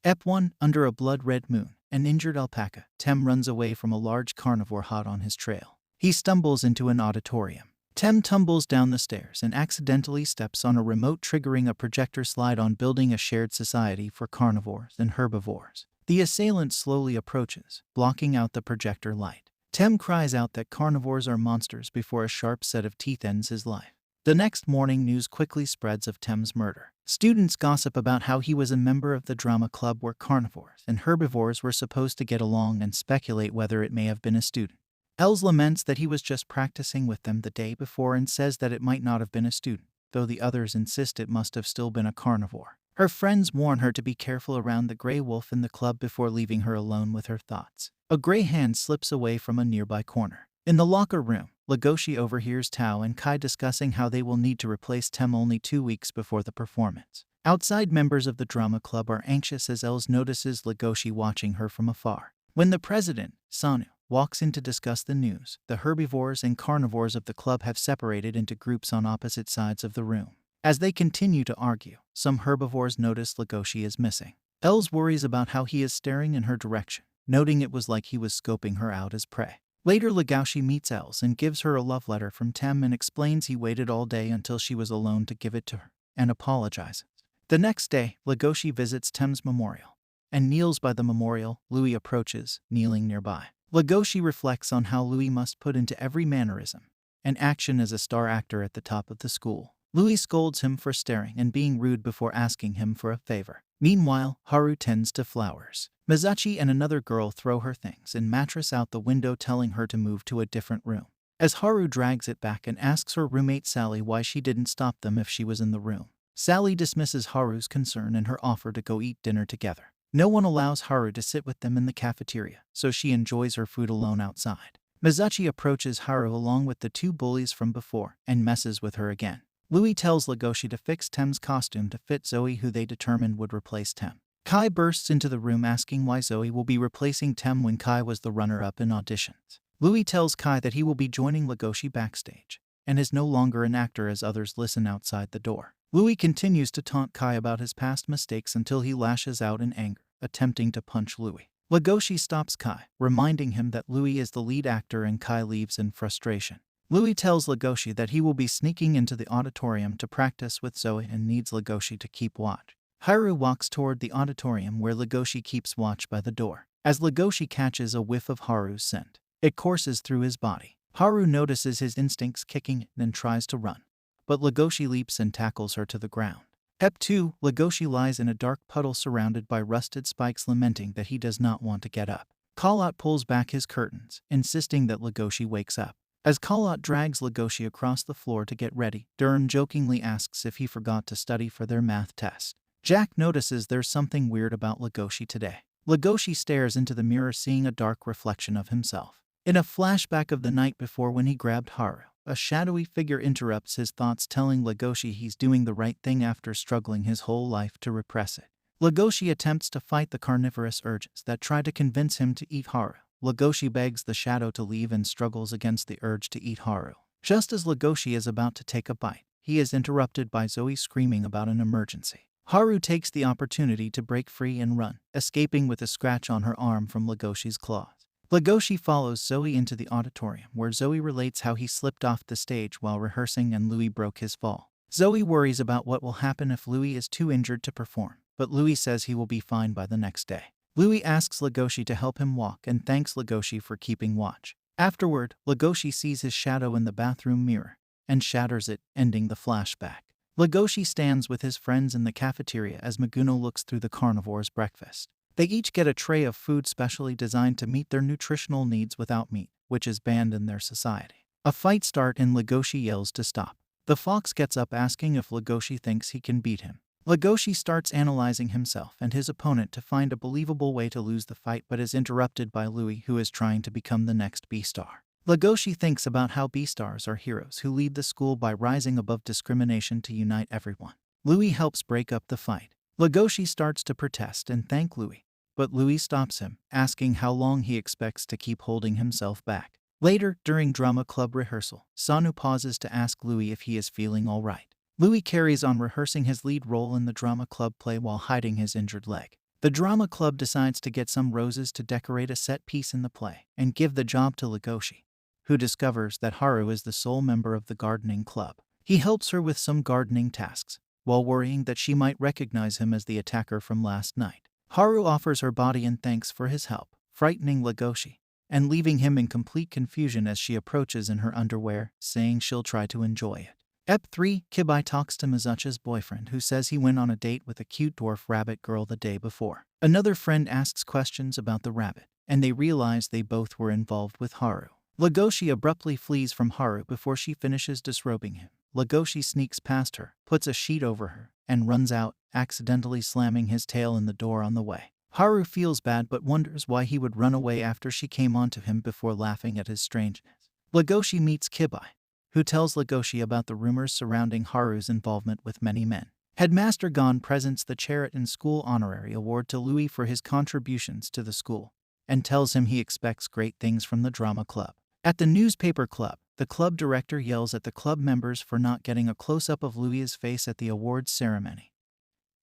Ep 1. Under a blood-red moon, an injured alpaca, Tem runs away from a large carnivore hot on his trail. He stumbles into an auditorium. Tem tumbles down the stairs and accidentally steps on a remote, triggering a projector slide on building a shared society for carnivores and herbivores. The assailant slowly approaches, blocking out the projector light. Tem cries out that carnivores are monsters before a sharp set of teeth ends his life. The next morning, news quickly spreads of Tem's murder. Students gossip about how he was a member of the drama club where carnivores and herbivores were supposed to get along and speculate whether it may have been a student. Els laments that he was just practicing with them the day before and says that it might not have been a student, though the others insist it must have still been a carnivore. Her friends warn her to be careful around the gray wolf in the club before leaving her alone with her thoughts. A gray hand slips away from a nearby corner. In the locker room, Legoshi overhears Tao and Kai discussing how they will need to replace Tem only 2 weeks before the performance. Outside, members of the drama club are anxious as Els notices Legoshi watching her from afar. When the president, Sanu, walks in to discuss the news, the herbivores and carnivores of the club have separated into groups on opposite sides of the room. As they continue to argue, some herbivores notice Legoshi is missing. Els worries about how he is staring in her direction, noting it was like he was scoping her out as prey. Later, Legoshi meets Els and gives her a love letter from Tem and explains he waited all day until she was alone to give it to her, and apologizes. The next day, Legoshi visits Tem's memorial and kneels by the memorial. Louis approaches, kneeling nearby. Legoshi reflects on how Louis must put into every mannerism and action as a star actor at the top of the school. Louis scolds him for staring and being rude before asking him for a favor. Meanwhile, Haru tends to flowers. Mizuchi and another girl throw her things and mattress out the window, telling her to move to a different room. As Haru drags it back and asks her roommate Sally why she didn't stop them if she was in the room, Sally dismisses Haru's concern and her offer to go eat dinner together. No one allows Haru to sit with them in the cafeteria, so she enjoys her food alone outside. Mizuchi approaches Haru along with the 2 bullies from before and messes with her again. Louis tells Legoshi to fix Tem's costume to fit Zoe, who they determined would replace Tem. Kai bursts into the room asking why Zoe will be replacing Tem when Kai was the runner-up in auditions. Louis tells Kai that he will be joining Legoshi backstage and is no longer an actor as others listen outside the door. Louis continues to taunt Kai about his past mistakes until he lashes out in anger, attempting to punch Louis. Legoshi stops Kai, reminding him that Louis is the lead actor, and Kai leaves in frustration. Louis tells Legoshi that he will be sneaking into the auditorium to practice with Zoe and needs Legoshi to keep watch. Haru walks toward the auditorium where Legoshi keeps watch by the door. As Legoshi catches a whiff of Haru's scent, it courses through his body. Haru notices his instincts kicking in and tries to run, but Legoshi leaps and tackles her to the ground. Ep 2. Legoshi lies in a dark puddle surrounded by rusted spikes, lamenting that he does not want to get up. Kalot pulls back his curtains, insisting that Legoshi wakes up. As Kalot drags Legoshi across the floor to get ready, Durham jokingly asks if he forgot to study for their math test. Jack notices there's something weird about Legoshi today. Legoshi stares into the mirror, seeing a dark reflection of himself. In a flashback of the night before when he grabbed Haru, a shadowy figure interrupts his thoughts, telling Legoshi he's doing the right thing after struggling his whole life to repress it. Legoshi attempts to fight the carnivorous urges that try to convince him to eat Haru. Legoshi begs the shadow to leave and struggles against the urge to eat Haru. Just as Legoshi is about to take a bite, he is interrupted by Zoe screaming about an emergency. Haru takes the opportunity to break free and run, escaping with a scratch on her arm from Legoshi's claws. Legoshi follows Zoe into the auditorium, where Zoe relates how he slipped off the stage while rehearsing and Louis broke his fall. Zoe worries about what will happen if Louis is too injured to perform, but Louis says he will be fine by the next day. Louis asks Legoshi to help him walk and thanks Legoshi for keeping watch. Afterward, Legoshi sees his shadow in the bathroom mirror and shatters it, ending the flashback. Legoshi stands with his friends in the cafeteria as Maguno looks through the carnivore's breakfast. They each get a tray of food specially designed to meet their nutritional needs without meat, which is banned in their society. A fight starts and Legoshi yells to stop. The fox gets up asking if Legoshi thinks he can beat him. Legoshi starts analyzing himself and his opponent to find a believable way to lose the fight, but is interrupted by Louis, who is trying to become the next Beastar. Legoshi thinks about how Beastars are heroes who lead the school by rising above discrimination to unite everyone. Louis helps break up the fight. Legoshi starts to protest and thank Louis, but Louis stops him, asking how long he expects to keep holding himself back. Later, during drama club rehearsal, Sanu pauses to ask Louis if he is feeling all right. Louis carries on rehearsing his lead role in the drama club play while hiding his injured leg. The drama club decides to get some roses to decorate a set piece in the play and give the job to Legoshi, who discovers that Haru is the sole member of the gardening club. He helps her with some gardening tasks, while worrying that she might recognize him as the attacker from last night. Haru offers her body in thanks for his help, frightening Legoshi and leaving him in complete confusion as she approaches in her underwear, saying she'll try to enjoy it. Ep 3, Kibai talks to Mizucha's boyfriend, who says he went on a date with a cute dwarf rabbit girl the day before. Another friend asks questions about the rabbit, and they realize they both were involved with Haru. Legoshi abruptly flees from Haru before she finishes disrobing him. Legoshi sneaks past her, puts a sheet over her, and runs out, accidentally slamming his tail in the door on the way. Haru feels bad but wonders why he would run away after she came onto him before laughing at his strangeness. Legoshi meets Kibai, who tells Legoshi about the rumors surrounding Haru's involvement with many men. Headmaster Gon presents the Chariot and School Honorary Award to Louis for his contributions to the school, and tells him he expects great things from the drama club. At the newspaper club, the club director yells at the club members for not getting a close-up of Louis's face at the awards ceremony,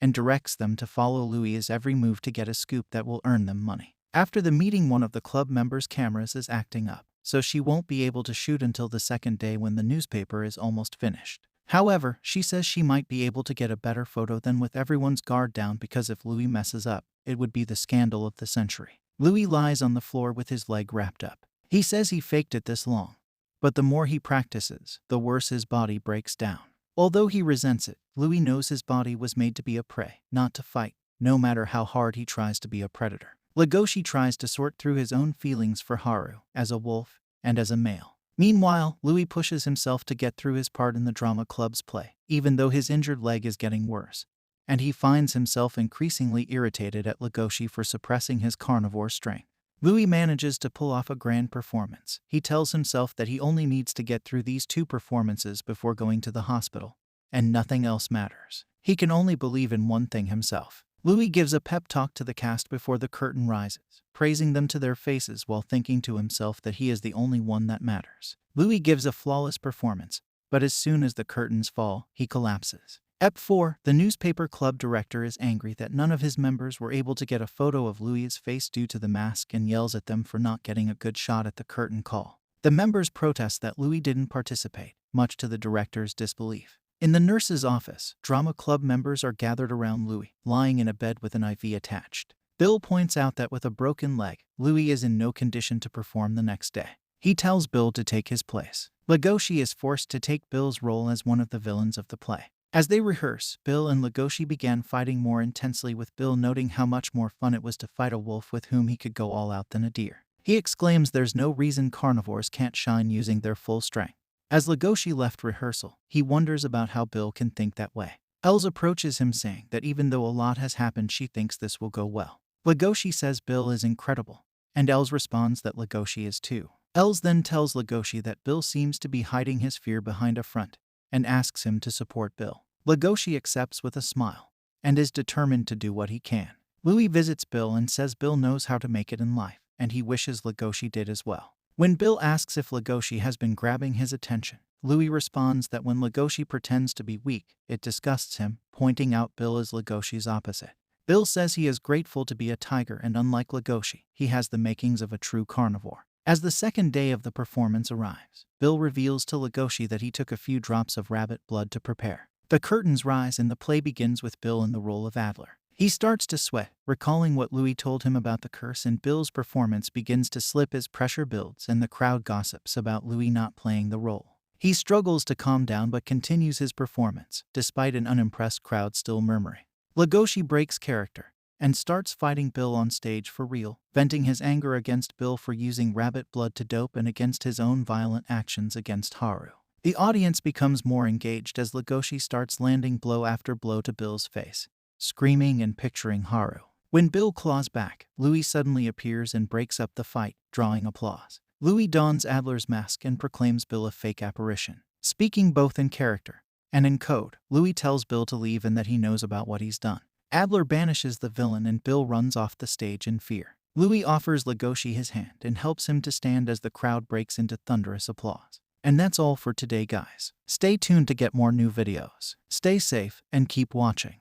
and directs them to follow Louis's every move to get a scoop that will earn them money. After the meeting, one of the club members' cameras is acting up, so she won't be able to shoot until the second day when the newspaper is almost finished. However, she says she might be able to get a better photo than with everyone's guard down, because if Louis messes up, it would be the scandal of the century. Louis lies on the floor with his leg wrapped up. He says he faked it this long, but the more he practices, the worse his body breaks down. Although he resents it, Louis knows his body was made to be a prey, not to fight, no matter how hard he tries to be a predator. Legoshi tries to sort through his own feelings for Haru, as a wolf and as a male. Meanwhile, Louis pushes himself to get through his part in the drama club's play, even though his injured leg is getting worse, and he finds himself increasingly irritated at Legoshi for suppressing his carnivore strength. Louis manages to pull off a grand performance. He tells himself that he only needs to get through these 2 performances before going to the hospital, and nothing else matters. He can only believe in one thing himself. Louis gives a pep talk to the cast before the curtain rises, praising them to their faces while thinking to himself that he is the only one that matters. Louis gives a flawless performance, but as soon as the curtains fall, he collapses. Ep 4, the newspaper club director is angry that none of his members were able to get a photo of Louis's face due to the mask and yells at them for not getting a good shot at the curtain call. The members protest that Louis didn't participate, much to the director's disbelief. In the nurse's office, drama club members are gathered around Louis, lying in a bed with an IV attached. Bill points out that with a broken leg, Louis is in no condition to perform the next day. He tells Bill to take his place. Legoshi is forced to take Bill's role as one of the villains of the play. As they rehearse, Bill and Legoshi began fighting more intensely, with Bill noting how much more fun it was to fight a wolf with whom he could go all out than a deer. He exclaims there's no reason carnivores can't shine using their full strength. As Legoshi left rehearsal, he wonders about how Bill can think that way. Els approaches him saying that even though a lot has happened, she thinks this will go well. Legoshi says Bill is incredible, and Els responds that Legoshi is too. Els then tells Legoshi that Bill seems to be hiding his fear behind a front, and asks him to support Bill. Legoshi accepts with a smile, and is determined to do what he can. Louis visits Bill and says Bill knows how to make it in life, and he wishes Legoshi did as well. When Bill asks if Legoshi has been grabbing his attention, Louis responds that when Legoshi pretends to be weak, it disgusts him, pointing out Bill is Legoshi's opposite. Bill says he is grateful to be a tiger, and unlike Legoshi, he has the makings of a true carnivore. As the second day of the performance arrives, Bill reveals to Legoshi that he took a few drops of rabbit blood to prepare. The curtains rise and the play begins with Bill in the role of Adler. He starts to sweat, recalling what Louis told him about the curse, and Bill's performance begins to slip as pressure builds and the crowd gossips about Louis not playing the role. He struggles to calm down but continues his performance, despite an unimpressed crowd still murmuring. Legoshi breaks character and starts fighting Bill on stage for real, venting his anger against Bill for using rabbit blood to dope and against his own violent actions against Haru. The audience becomes more engaged as Legoshi starts landing blow after blow to Bill's face, screaming and picturing Haru. When Bill claws back, Louis suddenly appears and breaks up the fight, drawing applause. Louis dons Adler's mask and proclaims Bill a fake apparition. Speaking both in character and in code, Louis tells Bill to leave and that he knows about what he's done. Adler banishes the villain and Bill runs off the stage in fear. Louis offers Legoshi his hand and helps him to stand as the crowd breaks into thunderous applause. And that's all for today, guys. Stay tuned to get more new videos. Stay safe and keep watching.